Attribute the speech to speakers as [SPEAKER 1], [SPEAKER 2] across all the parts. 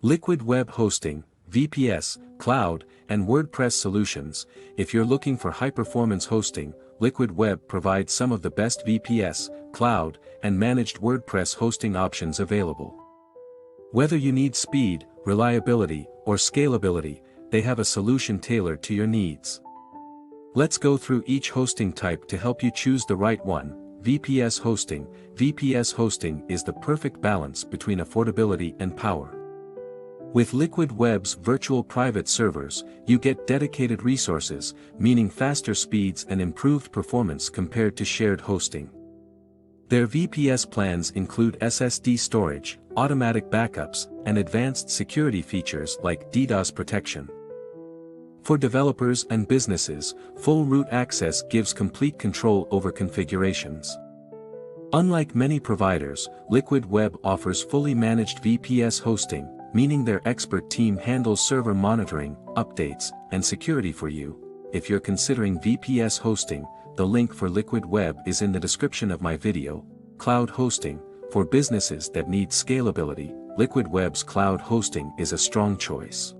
[SPEAKER 1] Liquid Web Hosting, VPS, Cloud, and WordPress solutions. If you're looking for high-performance hosting, Liquid Web provides some of the best VPS, Cloud, and managed WordPress hosting options available. Whether you need speed, reliability, or scalability, they have a solution tailored to your needs. Let's go through each hosting type to help you choose the right one. VPS hosting. VPS hosting is the perfect balance between affordability and power. With Liquid Web's virtual private servers, you get dedicated resources, meaning faster speeds and improved performance compared to shared hosting. Their VPS plans include SSD storage, automatic backups, and advanced security features like DDoS protection. For developers and businesses, full root access gives complete control over configurations. Unlike many providers, Liquid Web offers fully managed VPS hosting, meaning their expert team handles server monitoring, updates, and security for you. If you're considering VPS hosting, the link for Liquid Web is in the description of my video. Cloud hosting. For businesses that need scalability, Liquid Web's cloud hosting is a strong choice.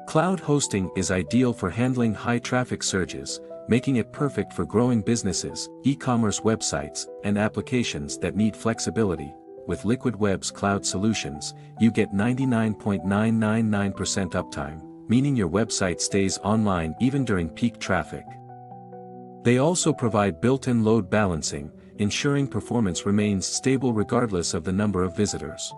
[SPEAKER 1] Cloud hosting is ideal for handling high traffic surges, making it perfect for growing businesses, e-commerce websites, and applications that need flexibility. With Liquid Web's cloud solutions, you get 99.999% uptime, meaning your website stays online even during peak traffic. They also provide built-in load balancing, ensuring performance remains stable regardless of the number of visitors.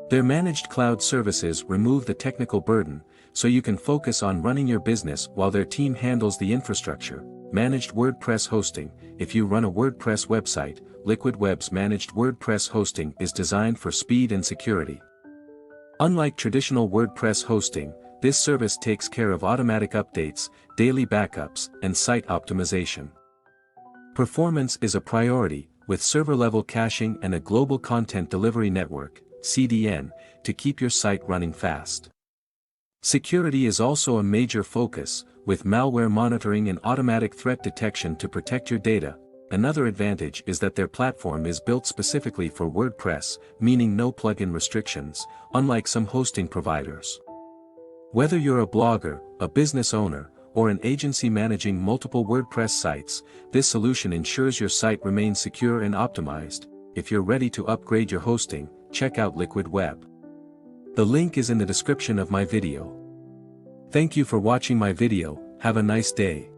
[SPEAKER 1] Their managed cloud services remove the technical burden, so you can focus on running your business while their team handles the infrastructure. Managed WordPress hosting. If you run a WordPress website, Liquid Web's managed WordPress hosting is designed for speed and security. Unlike traditional WordPress hosting, this service takes care of automatic updates, daily backups, and site optimization. Performance is a priority, with server-level caching and a global content delivery network, CDN, to keep your site running fast. Security is also a major focus, with malware monitoring and automatic threat detection to protect your data. Another advantage is that their platform is built specifically for WordPress, meaning no plugin restrictions, unlike some hosting providers. Whether you're a blogger, a business owner, or an agency managing multiple WordPress sites, this solution ensures your site remains secure and optimized. If you're ready to upgrade your hosting, check out Liquid Web. The link is in the description of my video. Thank you for watching my video. Have a nice day.